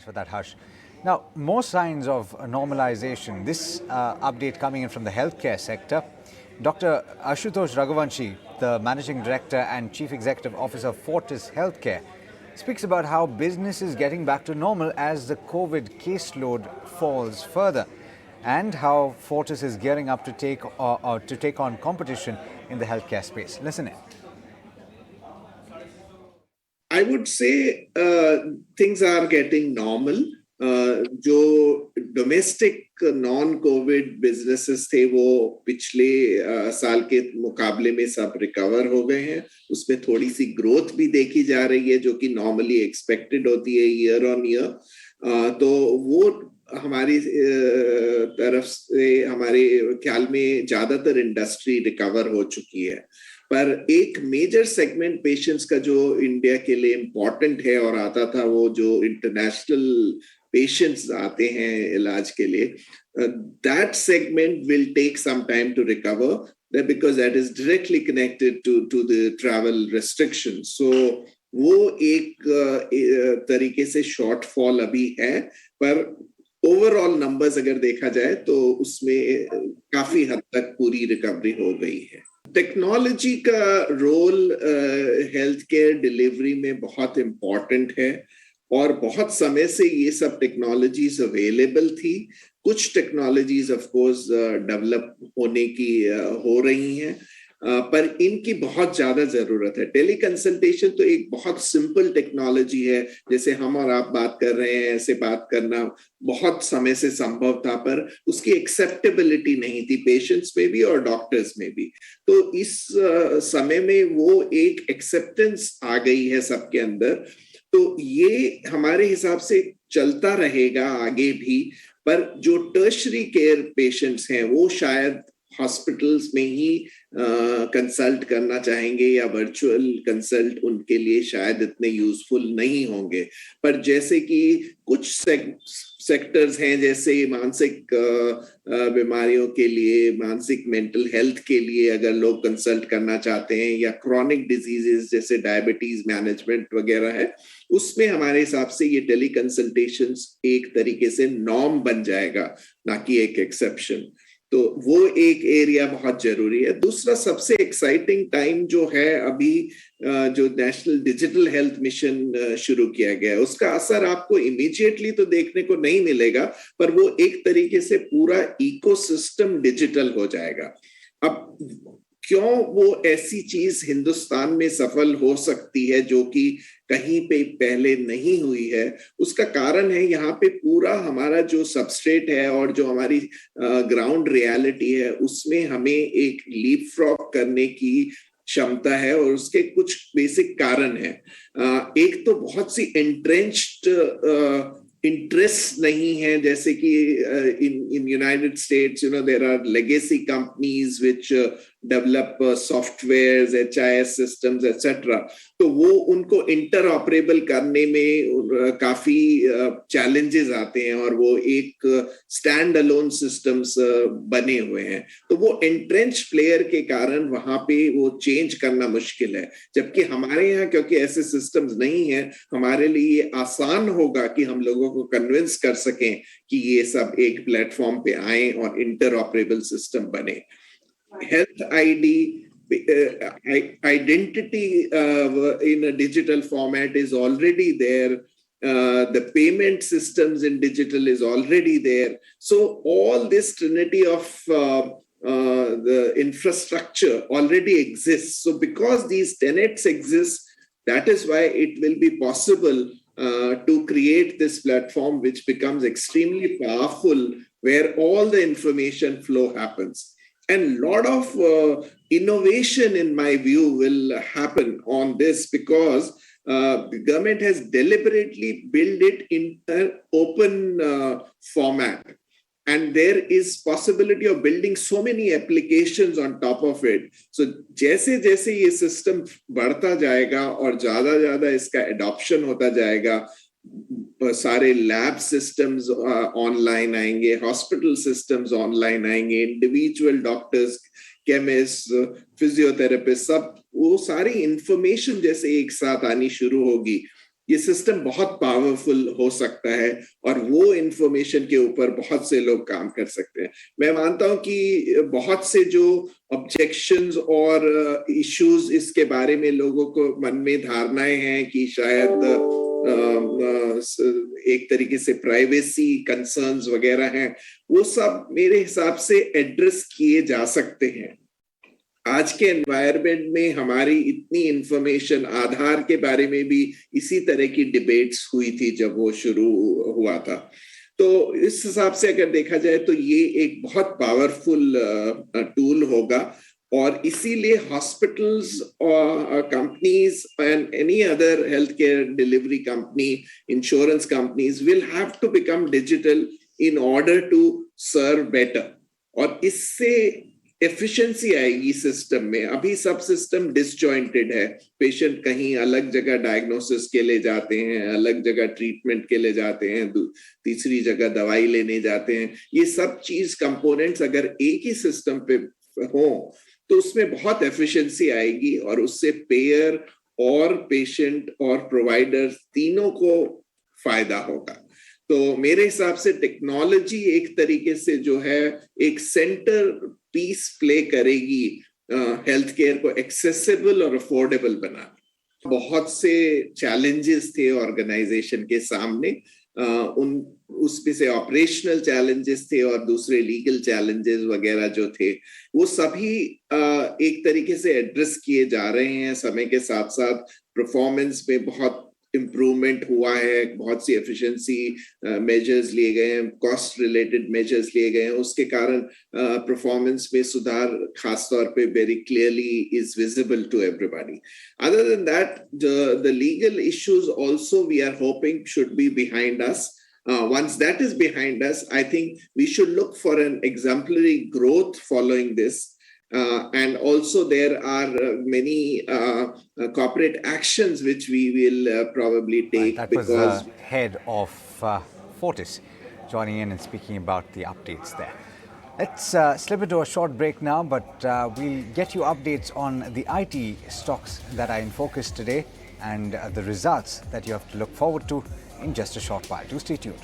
For that, Harsh. Now, more signs of normalization. This update coming in from the healthcare sector. Dr. Ashutosh Raghuvanshi, the Managing Director and Chief Executive Officer of Fortis Healthcare, speaks about how business is getting back to normal as the COVID caseload falls further, and how Fortis is gearing up to take on competition in the healthcare space. Listen in. I would say things are getting normal. जो domestic non Covid businesses थे वो पिछले साल के मुकाबले में सब recover हो गए हैं. उसमें थोड़ी सी ग्रोथ भी देखी जा रही है जो कि नॉर्मली एक्सपेक्टेड होती है ईयर ऑन ईयर. तो वो हमारी तरफ से हमारे ख्याल में ज्यादातर इंडस्ट्री रिकवर हो चुकी है. पर एक मेजर सेगमेंट पेशेंट्स का जो इंडिया के लिए इम्पोर्टेंट है और आता था, वो जो इंटरनेशनल पेशेंट्स आते हैं इलाज के लिए, that segment will take some time to recover because that is directly connected to the travel restrictions. So वो एक तरीके से शॉर्टफॉल अभी है, पर ओवरऑल नंबर्स अगर देखा जाए तो उसमें काफी हद तक पूरी रिकवरी हो गई है. टेक्नोलॉजी का रोल हेल्थ केयर डिलीवरी में बहुत इम्पोर्टेंट है और बहुत समय से ये सब टेक्नोलॉजीज अवेलेबल थी. कुछ टेक्नोलॉजीज ऑफ कोर्स डेवलप होने की हो रही हैं, पर इनकी बहुत ज्यादा जरूरत है. टेली कंसल्टेशन तो एक बहुत सिंपल टेक्नोलॉजी है. जैसे हम और आप बात कर रहे हैं, ऐसे बात करना बहुत समय से संभव था, पर उसकी एक्सेप्टेबिलिटी नहीं थी पेशेंट्स में भी और डॉक्टर्स में भी. तो इस समय में वो एक एक्सेप्टेंस आ गई है सबके अंदर. तो ये हमारे हिसाब से चलता रहेगा आगे भी. पर जो टर्शरी केयर पेशेंट्स हैं वो शायद हॉस्पिटल्स में ही कंसल्ट करना चाहेंगे या वर्चुअल कंसल्ट उनके लिए शायद इतने यूजफुल नहीं होंगे. पर जैसे कि कुछ सेक्टर्स हैं, जैसे मानसिक बीमारियों के लिए, मानसिक मेंटल हेल्थ के लिए अगर लोग कंसल्ट करना चाहते हैं, या क्रॉनिक डिजीजेस जैसे डायबिटीज मैनेजमेंट वगैरह है, उसमें हमारे हिसाब से ये टेली कंसल्टेशंस एक तरीके से नॉर्म बन जाएगा, ना कि एक एक्सेप्शन. तो वो एक एरिया बहुत जरूरी है. दूसरा सबसे एक्साइटिंग टाइम जो है अभी, जो नेशनल डिजिटल हेल्थ मिशन शुरू किया गया है, उसका असर आपको इमीडिएटली तो देखने को नहीं मिलेगा, पर वो एक तरीके से पूरा इकोसिस्टम डिजिटल हो जाएगा. अब क्यों वो ऐसी चीज हिंदुस्तान में सफल हो सकती है जो कि कहीं पे पहले नहीं हुई है, उसका कारण है यहाँ पे पूरा हमारा जो सबस्ट्रेट है और जो हमारी ग्राउंड रियलिटी है, उसमें हमें एक लीप फ्रॉग करने की क्षमता है. और उसके कुछ बेसिक कारण है. एक तो बहुत सी एंट्रेंच्ड इंटरेस्ट नहीं है, जैसे कि in United States, there are legacy companies which develop softwares, HIS systems, etc. तो वो उनको इंटरऑपरेबल करने में काफी चैलेंजेस आते हैं और वो एक स्टैंड अलोन सिस्टम्स बने हुए हैं. तो वो एंट्रेंच प्लेयर के कारण वहां पे वो चेंज करना मुश्किल है. जबकि हमारे यहाँ क्योंकि ऐसे सिस्टम्स नहीं है, हमारे लिए ये आसान होगा कि हम लोगों को कन्विंस कर सकें कि ये सब एक प्लेटफॉर्म पे आए और इंटरऑपरेबल सिस्टम बने. Health ID identity in a digital format is already there. The payment systems in digital is already there. So all this trinity of the infrastructure already exists. So because these tenets exist, that is why it will be possible to create this platform which becomes extremely powerful, where all the information flow happens. And a lot of innovation, in my view, will happen on this because the government has deliberately built it in an open format. And there is possibility of building so many applications on top of it. So जैसे जैसे ये system बढ़ता जाएगा और ज़्यादा इसका adoption होता जाएगा, सारे लैब सिस्टम्स ऑनलाइन आएंगे, हॉस्पिटल सिस्टम्स ऑनलाइन आएंगे, इंडिविजुअल डॉक्टर्स, केमिस्ट, फिजियोथेरेपिस्ट, सब वो सारी इंफॉर्मेशन जैसे एक साथ आनी शुरू होगी. ये सिस्टम बहुत पावरफुल हो सकता है और वो इंफॉर्मेशन के ऊपर बहुत से लोग काम कर सकते हैं। मैं मानता हूं कि बहुत से जो ऑब्जेक्शंस और इश्यूज इसके बारे में लोगों को मन में धारणाएं हैं कि शायद एक तरीके से प्राइवेसी कंसर्न्स वगैरह हैं, वो सब मेरे हिसाब से एड्रेस किए जा सकते हैं। आज के एनवायरनमेंट में हमारी इतनी इंफॉर्मेशन, आधार के बारे में भी इसी तरह की डिबेट्स हुई थी जब वो शुरू हुआ था। तो इस हिसाब से अगर देखा जाए तो ये एक बहुत पावरफुल टूल होगा और इसीलिए हॉस्पिटल्स और companies and any other health care delivery company, insurance companies will have to become digital in order to serve better. और इससे एफिशिएंसी आएगी सिस्टम में। अभी सब सिस्टम डिसजॉइंटेड है, पेशेंट कहीं अलग जगह डायग्नोसिस के लिए जाते हैं, अलग जगह ट्रीटमेंट के लिए जाते हैं, तीसरी जगह दवाई लेने जाते हैं। ये सब चीज कंपोनेंट्स अगर एक ही सिस्टम पे हो तो उसमें बहुत एफिशिएंसी आएगी और उससे पेयर और पेशेंट और प्रोवाइडर तीनों को फायदा होगा। तो मेरे हिसाब से टेक्नोलॉजी एक तरीके से जो है एक सेंटर पीस प्ले करेगी हेल्थ केयर को एक्सेसिबल और अफोर्डेबल बनाने। बहुत से चैलेंजेस थे ऑर्गेनाइजेशन के सामने, उसमें से ऑपरेशनल चैलेंजेस थे और दूसरे लीगल चैलेंजेस वगैरह जो थे, वो सभी एक तरीके से एड्रेस किए जा रहे हैं। समय के साथ साथ परफॉर्मेंस में बहुत इम्प्रूवमेंट हुआ है, बहुत सी एफिशिएंसी मेजर्स लिए गए हैं, कॉस्ट रिलेटेड मेजर्स लिए गए हैं, उसके कारण परफॉर्मेंस में सुधार खास तौर पे very clearly is visible to everybody. Other than that the legal issues also we are hoping should be behind us. Once that is behind us, I think we should look for an exemplary growth following this. And also there are many corporate actions which we will probably take. That was the head of Fortis joining in and speaking about the updates there. Let's slip into a short break now, but we'll get you updates on the IT stocks that are in focus today and the results that you have to look forward to in just a short while. Do stay tuned.